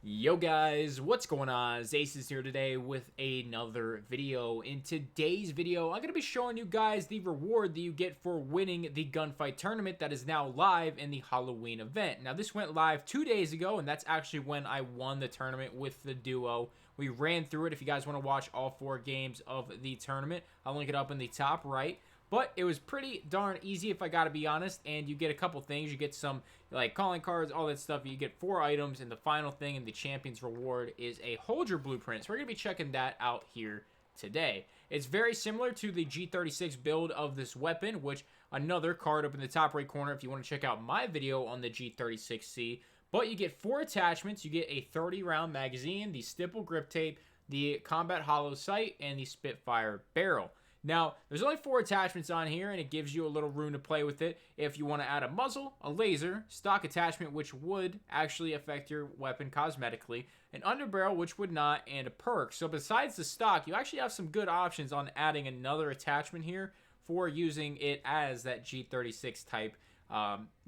Yo guys, what's going on? Acez here today with another video. In today's video, I'm going to be showing you guys the reward that you get for winning the Gunfight tournament that is now live in the Halloween event. Now this went live 2 days ago, and that's actually when I won the tournament with the duo. We ran through it. If you guys want to watch all 4 games of the tournament, I'll link it up in the top right. But it was pretty darn easy, if I gotta be honest, and you get a couple things. You get some, like, calling cards, all that stuff. You get 4 items, and the final thing in the Champion's Reward is a HOLGER blueprint. So we're gonna be checking that out here today. It's very similar to the G36 build of this weapon, which another card up in the top right corner if you want to check out my video on the G36C. But you get 4 attachments. You get a 30-round magazine, the stipple grip tape, the combat hollow sight, and the Spitfire barrel. Now, there's only 4 attachments on here, and it gives you a little room to play with it. If you want to add a muzzle, a laser, stock attachment, which would actually affect your weapon cosmetically, an underbarrel, which would not, and a perk. So besides the stock, you actually have some good options on adding another attachment here for using it as that G36 type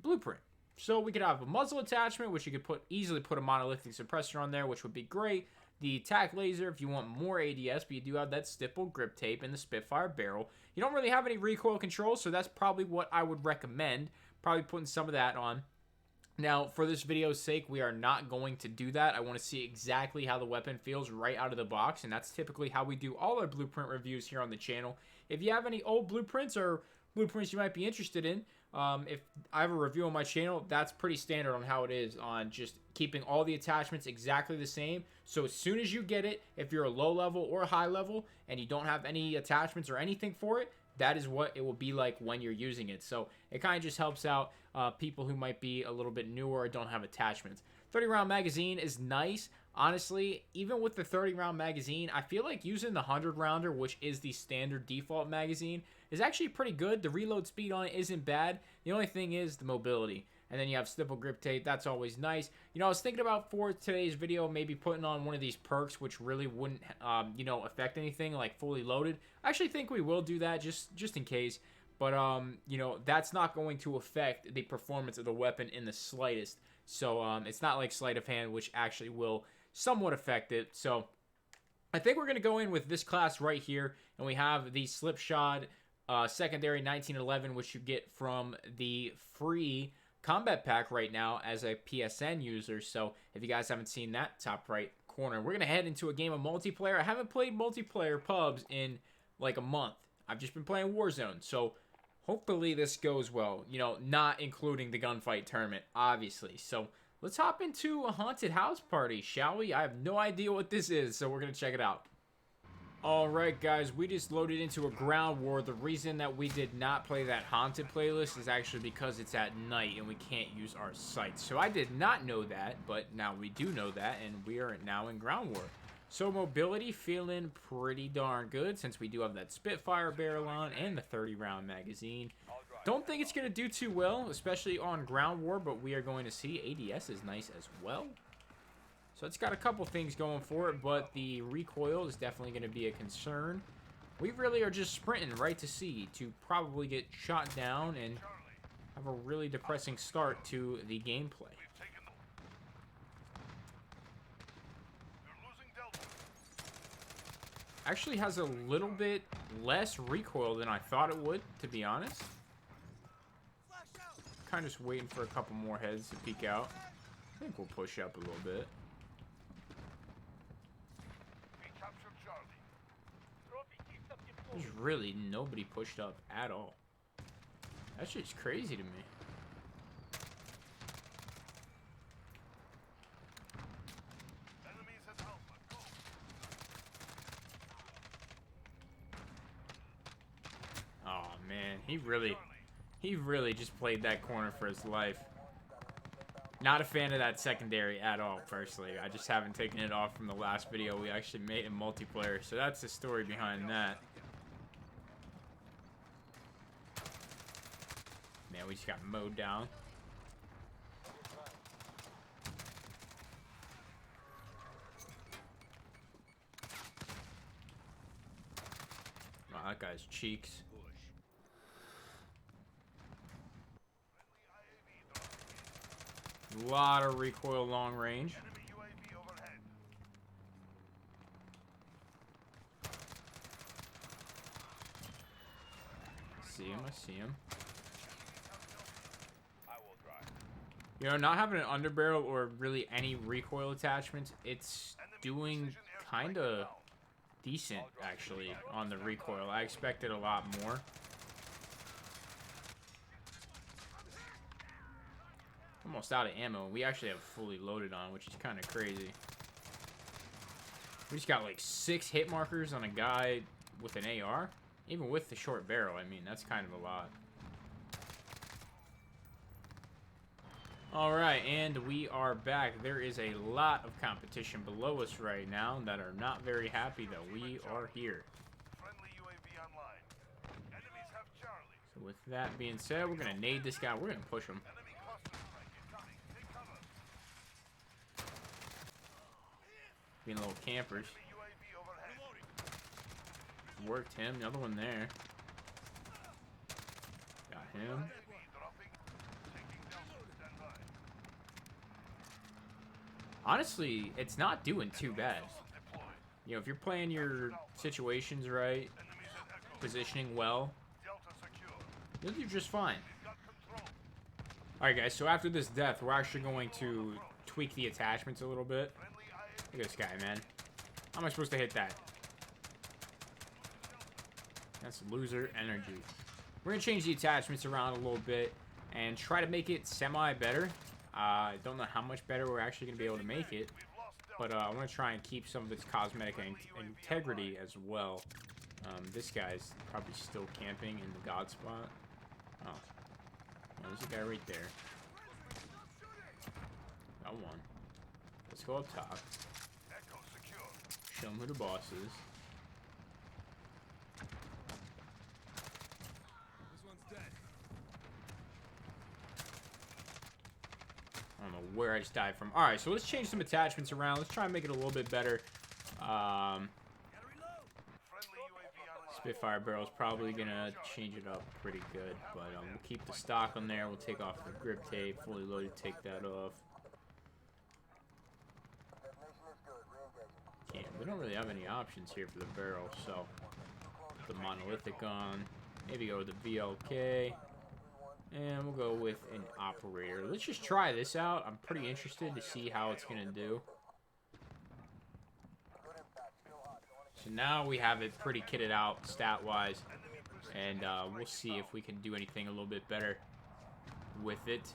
blueprint. So we could have a muzzle attachment, which you could easily put a monolithic suppressor on there, which would be great. The tack laser if you want more ADS, but you do have that stipple grip tape and the Spitfire barrel. You don't really have any recoil control, so that's probably what I would recommend. Probably putting some of that on. Now, for this video's sake, we are not going to do that. I want to see exactly how the weapon feels right out of the box, and that's typically how we do all our blueprint reviews here on the channel. If you have any old blueprints or blueprints you might be interested in, if I have a review on my channel, that's pretty standard on how it is on just keeping all the attachments exactly the same. So as soon as you get it, if you're a low level or a high level and you don't have any attachments or anything for it, that is what it will be like when you're using it. So it kind of just helps out people who might be a little bit newer or don't have attachments. 30-round magazine is nice. Honestly, even with the 30-round magazine, I feel like using the 100-rounder, which is the standard default magazine, is actually pretty good. The reload speed on it isn't bad. The only thing is the mobility. And then you have stipple grip tape. That's always nice. You know, I was thinking about for today's video maybe putting on one of these perks, which really wouldn't, affect anything, like fully loaded. I actually think we will do that just in case. But, that's not going to affect the performance of the weapon in the slightest. So, it's not like sleight of hand, which actually will somewhat affect it. So, I think we're going to go in with this class right here. And we have the Slipshod Secondary 1911, which you get from the free combat pack right now as a PSN user. So if you guys haven't seen that, top right corner, we're gonna head into a game of multiplayer. I haven't played multiplayer pubs in like a month. I've just been playing Warzone, so hopefully this goes well, not including the gunfight tournament, obviously. So let's hop into a haunted house party, shall we? I have no idea what this is, so we're gonna check it out. Alright guys, we just loaded into a ground war. The reason that we did not play that haunted playlist is actually because it's at night and we can't use our sights. So I did not know that, but now we do know that, and we are now in ground war. So mobility feeling pretty darn good since we do have that Spitfire barrel on and the 30-round magazine. Don't think it's going to do too well, especially on ground war, but we are going to see ADS is nice as well. So it's got a couple things going for it, but the recoil is definitely going to be a concern. We really are just sprinting right to C to probably get shot down and have a really depressing start to the gameplay. Actually has a little bit less recoil than I thought it would, to be honest. Kind of just waiting for a couple more heads to peek out. I think we'll push up a little bit. There's really nobody pushed up at all. That's just crazy to me. Oh man, he really just played that corner for his life. Not a fan of that secondary at all, personally. I just haven't taken it off from the last video we actually made in multiplayer, so that's the story behind that. Man, we just got mowed down. Wow, that guy's cheeks. A lot of recoil long range. see him. I see him. You know, not having an underbarrel or really any recoil attachments, it's doing kind of decent, actually, on the recoil. I expected a lot more. Almost out of ammo. We actually have fully loaded on, which is kind of crazy. We just got like 6 hit markers on a guy with an AR. Even with the short barrel, I mean, that's kind of a lot. Alright, and we are back. There is a lot of competition below us right now that are not very happy that we are here. So with that being said, we're going to nade this guy. We're going to push him. Being little campers. Worked him. Another one there. Got him. Honestly, it's not doing too bad. You know, if you're playing your situations right, positioning well, you'll do just fine. Alright guys, so after this death, we're actually going to tweak the attachments a little bit. Look at this guy, man. How am I supposed to hit that? That's loser energy. We're going to change the attachments around a little bit and try to make it semi-better. I don't know how much better we're actually going to be able to make it, but I want to try and keep some of its cosmetic integrity as well. This guy's probably still camping in the god spot. Oh, there's a guy right there. Got one. Let's go up top. Show him who the boss is. I don't know where I just died from. Alright, so let's change some attachments around. Let's try and make it a little bit better. Spitfire barrel is probably going to change it up pretty good. But we'll keep the stock on there. We'll take off the grip tape. Fully loaded, take that off. We don't really have any options here for the barrel. So, put the monolithic on. Maybe go with the VLK. And we'll go with an operator. Let's just try this out. I'm pretty interested to see how it's going to do. So now we have it pretty kitted out stat-wise. And we'll see if we can do anything a little bit better with it.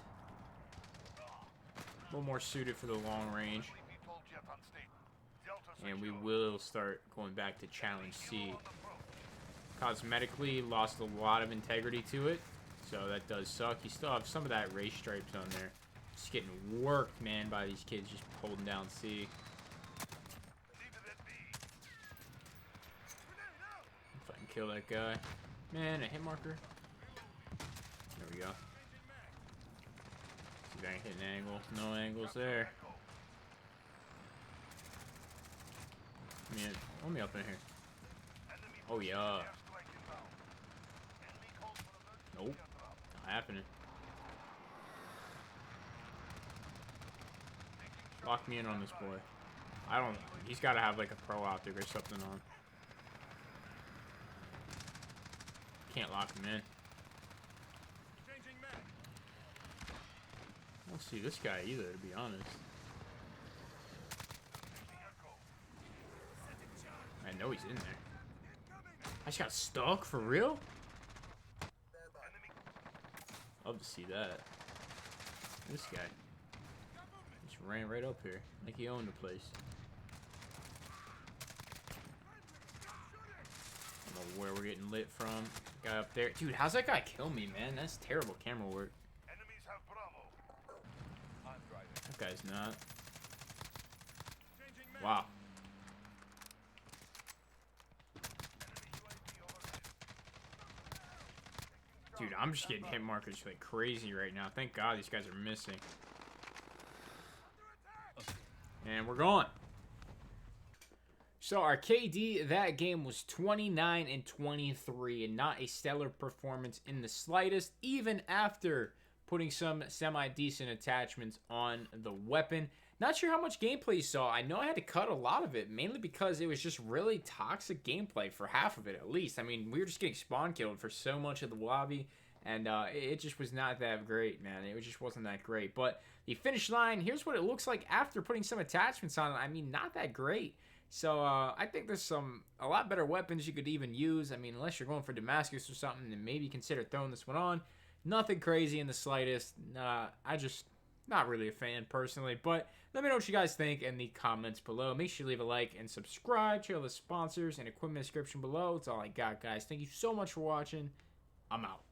A little more suited for the long range. And we will start going back to Challenge C. Cosmetically, lost a lot of integrity to it. So that does suck. You still have some of that race stripes on there. Just getting worked, man, by these kids just holding down C. If I can kill that guy. Man, a hit marker. There we go. See if I can hit an angle. No angles there. Man, let me up in here. Oh, yeah. Nope. Not happening. Lock me in on this boy. I don't... He's got to have like a pro optic or something on. Can't lock him in. I don't see this guy either, to be honest. I know he's in there. I just got stuck? For real? Love to see that. This guy just ran right up here like he owned the place. I don't know where we're getting lit from. Guy up there. Dude, how's that guy kill me, man? That's terrible camera work. That guy's not. Wow. Dude, I'm just getting hit markers like crazy right now. Thank God these guys are missing. And we're going. So our KD, that game was 29 and 23, and not a stellar performance in the slightest, even after putting some semi-decent attachments on the weapon. Not sure how much gameplay you saw. I know I had to cut a lot of it, mainly because it was just really toxic gameplay for half of it, at least. I mean, we were just getting spawn killed for so much of the lobby, and it just was not that great, man. It just wasn't that great. But the finish line, here's what it looks like after putting some attachments on it. I mean, not that great. So I think there's a lot better weapons you could even use. I mean, unless you're going for Damascus or something, then maybe consider throwing this one on. Nothing crazy in the slightest. I just not really a fan personally, but let me know what you guys think in the comments below. Make sure you leave a like and subscribe. Check out the sponsors and equipment description below. That's all I got, guys. Thank you so much for watching. I'm out.